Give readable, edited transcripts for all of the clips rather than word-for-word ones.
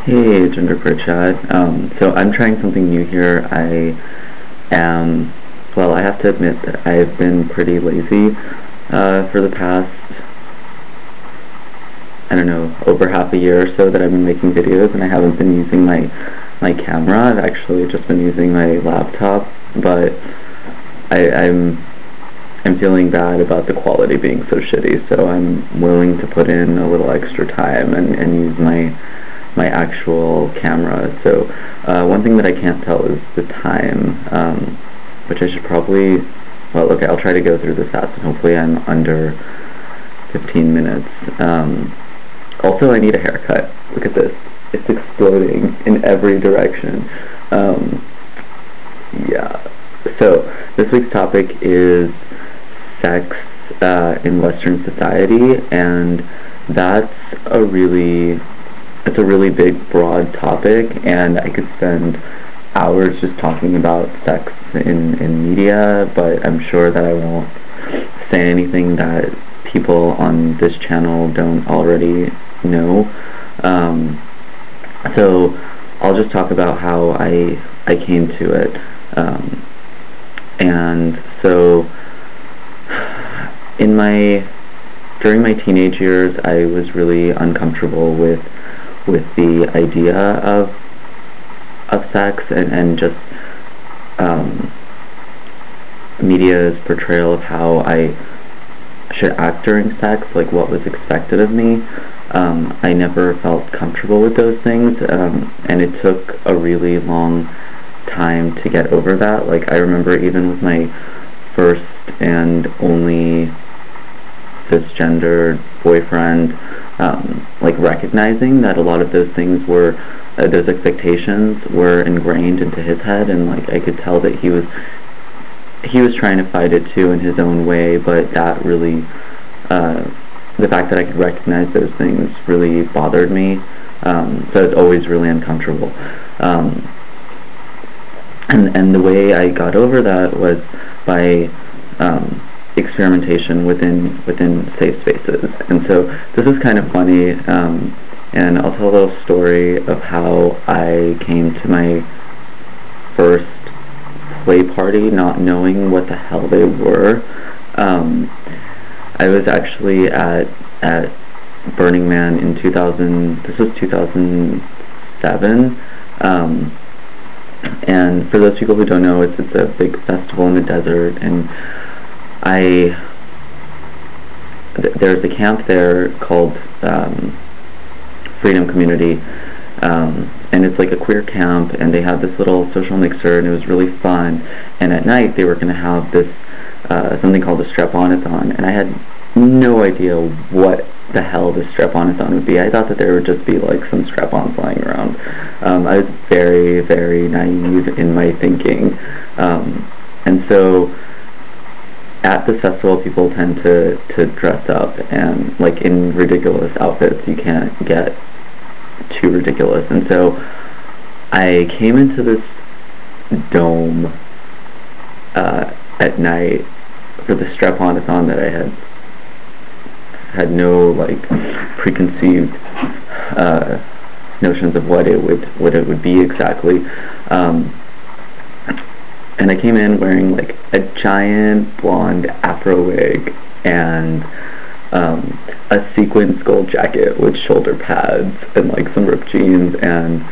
Hey, Genderqueer Chat. So I'm trying something new here. Am, I have to admit that I've been pretty lazy for the past, I don't know, over half a year or so that I've been making videos, and I haven't been using my camera. I've actually just been using my laptop, but I'm feeling bad about the quality being so shitty, so I'm willing to put in a little extra time and use my actual camera. So one thing that I can't tell is the time, which I should probably, okay, I'll try to go through this fast, and hopefully I'm under 15 minutes. Also, I need a haircut. Look at this. It's exploding in every direction. Yeah. So this week's topic is sex in Western society, and that's a really it's a really big, broad topic, and I could spend hours just talking about sex in media, but I'm sure that I won't say anything that people on this channel don't already know. So I'll just talk about how I came to it. And so during my teenage years, I was really uncomfortable with the idea of sex and just media's portrayal of how I should act during sex, like what was expected of me. I never felt comfortable with those things, and it took a really long time to get over that. Like, I remember even with my first and only cisgendered boyfriend, like recognizing that a lot of those things were, those expectations were ingrained into his head, and like I could tell that he was trying to fight it too in his own way, but that really, the fact that I could recognize those things really bothered me, so it's always really uncomfortable. And the way I got over that was by experimentation within safe spaces. And so this is kind of funny, and I'll tell a little story of how I came to my first play party not knowing what the hell they were. I was actually at Burning Man in 2000, this was 2007, and for those people who don't know, it's a big festival in the desert, and there's a camp there called Freedom Community, and it's like a queer camp, and they had this little social mixer, and it was really fun. And at night they were going to have this something called a strap-on-a-thon, and I had no idea what the hell this strap-on-a-thon would be. I thought that there would just be like some strap-on flying around. I was very, very naive in my thinking, and so at this festival people tend to dress up and like in ridiculous outfits. You can't get too ridiculous, and so I came into this dome at night for the strap-on-a-thon that I had no like preconceived notions of what it would be exactly, and I came in wearing like a giant blonde afro wig and a sequin skull jacket with shoulder pads and like some ripped jeans, and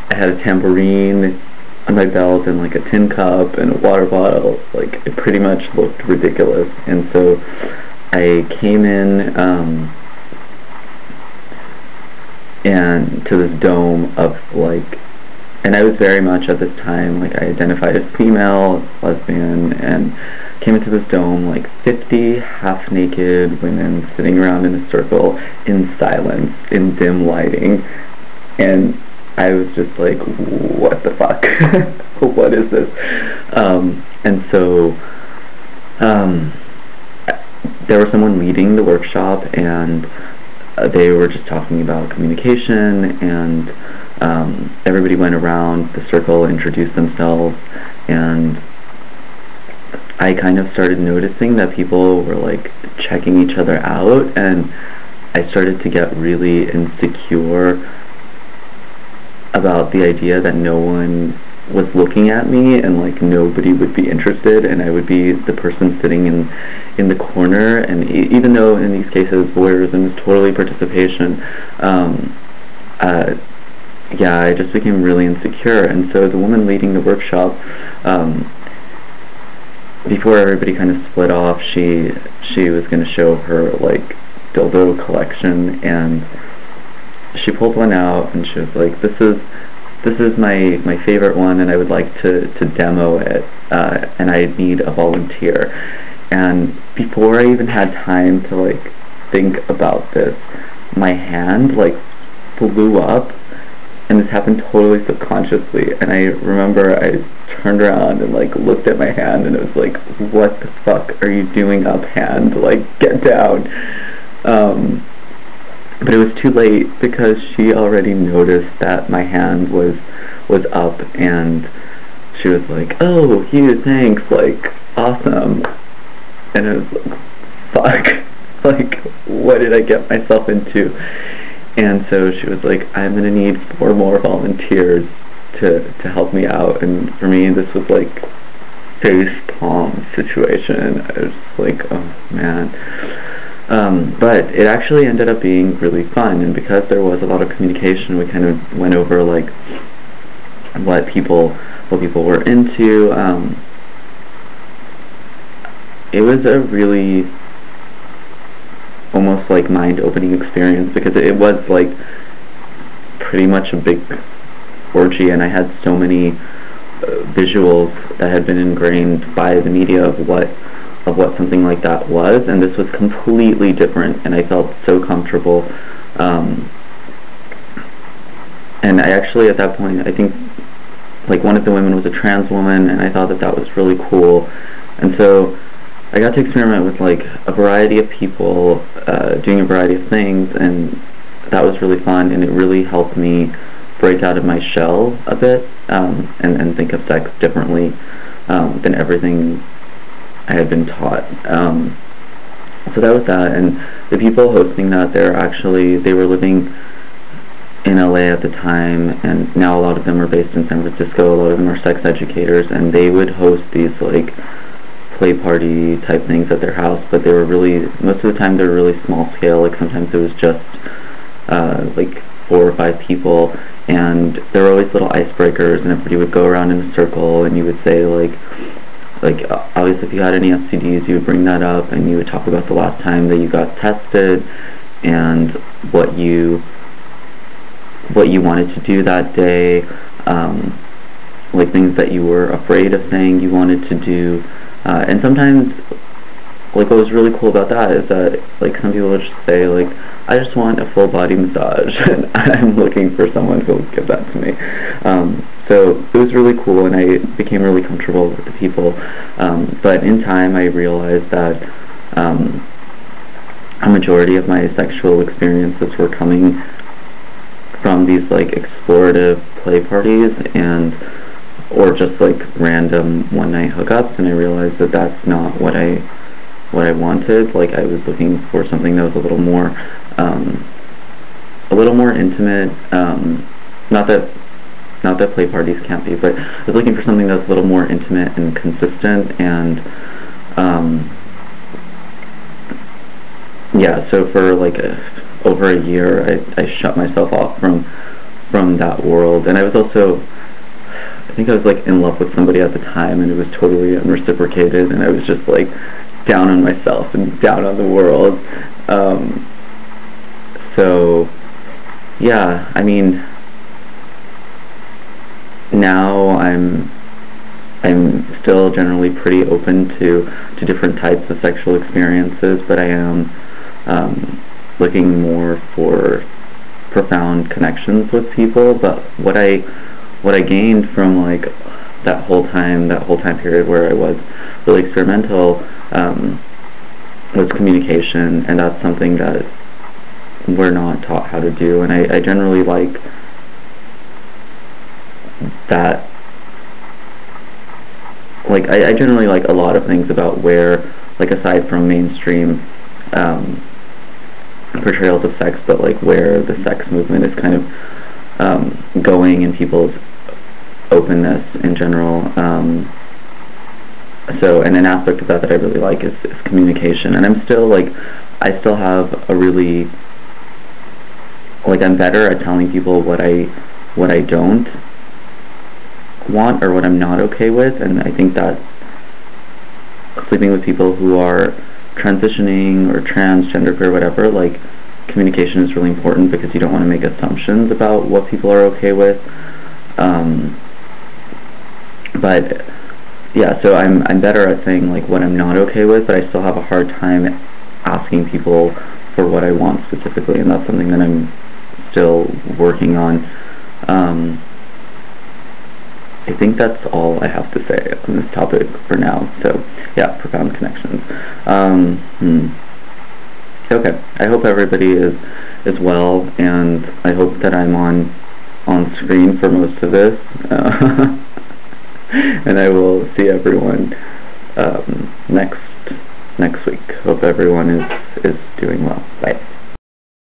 I had a tambourine on my belt and like a tin cup and a water bottle. Like, it pretty much looked ridiculous. And so I came in and to this dome of like, and I was very much at this time, like, I identified as female, lesbian, and came into this dome like 50 half-naked women sitting around in a circle in silence, in dim lighting, and I was just like, what the fuck? What is this? And so there was someone leading the workshop, and they were just talking about communication, and everybody went around the circle, introduced themselves, and I kind of started noticing that people were like checking each other out, and I started to get really insecure about the idea that no one was looking at me and like nobody would be interested and I would be the person sitting in the corner, and even though in these cases voyeurism is totally participation, yeah, I just became really insecure. And so the woman leading the workshop, before everybody kind of split off, she was going to show her like dildo collection, and she pulled one out and she was like, this is my favorite one, and I would like to demo it, and I need a volunteer. And before I even had time to like think about this, my hand like flew up, and this happened totally subconsciously. And I remember I turned around and like looked at my hand, and it was like, what the fuck are you doing up, hand? Like, get down. But it was too late because she already noticed that my hand was up, and she was like, oh, you, thanks, like, awesome. And it was like, fuck, like, what did I get myself into? And so she was like, I'm gonna need 4 more volunteers to help me out. And for me, this was like face palm situation. I was like, oh man. But it actually ended up being really fun, and because there was a lot of communication, we kind of went over like what people were into. It was a really almost like mind-opening experience, because it was like pretty much a big orgy, and I had so many visuals that had been ingrained by the media of what something like that was, and this was completely different, and I felt so comfortable. And I actually, at that point, I think like one of the women was a trans woman, and I thought that was really cool. And so I got to experiment with like a variety of people, doing a variety of things, and that was really fun, and it really helped me break out of my shell a bit, and think of sex differently than everything I had been taught. So that was that, and the people hosting that, they were living in LA at the time, and now a lot of them are based in San Francisco. A lot of them are sex educators, and they would host these like play party type things at their house, but they were really, most of the time they were really small scale. Like sometimes it was just like 4 or 5 people, and there were always little icebreakers, and everybody would go around in a circle, and you would say like obviously if you had any STDs, you would bring that up, and you would talk about the last time that you got tested, and what you wanted to do that day, like things that you were afraid of saying you wanted to do, and sometimes, like, what was really cool about that is that, like, some people would just say, like, I just want a full body massage, and I'm looking for someone who will give that to me. So it was really cool, and I became really comfortable with the people. But in time, I realized that a majority of my sexual experiences were coming from these like explorative play parties, or just like random one-night hookups, and I realized that that's not what I wanted. Like, I was looking for something that was a little more intimate. Not that play parties can't be, but I was looking for something that was a little more intimate and consistent, and yeah, so for like over a year, I shut myself off from that world. And I was also, I think I was like in love with somebody at the time, and it was totally unreciprocated, and I was just like down on myself and down on the world. So yeah, I mean, now I'm still generally pretty open to different types of sexual experiences, but I am looking more for profound connections with people. But what I gained from like that whole time period where I was really experimental, was communication, and that's something that we're not taught how to do. And I generally like that. Like, I generally like a lot of things about where, like, aside from mainstream portrayals of sex, but like where the sex movement is kind of going in people's openness in general. So, and an aspect of that I really like is communication. And I'm still like, I still have a really, like, I'm better at telling people what I don't want or what I'm not okay with, and I think that sleeping with people who are transitioning or transgender or whatever, like, communication is really important because you don't want to make assumptions about what people are okay with. But yeah, so I'm better at saying like what I'm not okay with, but I still have a hard time asking people for what I want specifically, and that's something that I'm still working on. I think that's all I have to say on this topic for now. So yeah, profound connections. Okay, I hope everybody is well, and I hope that I'm on screen for most of this. And I will see everyone next week. Hope everyone is doing well. Bye.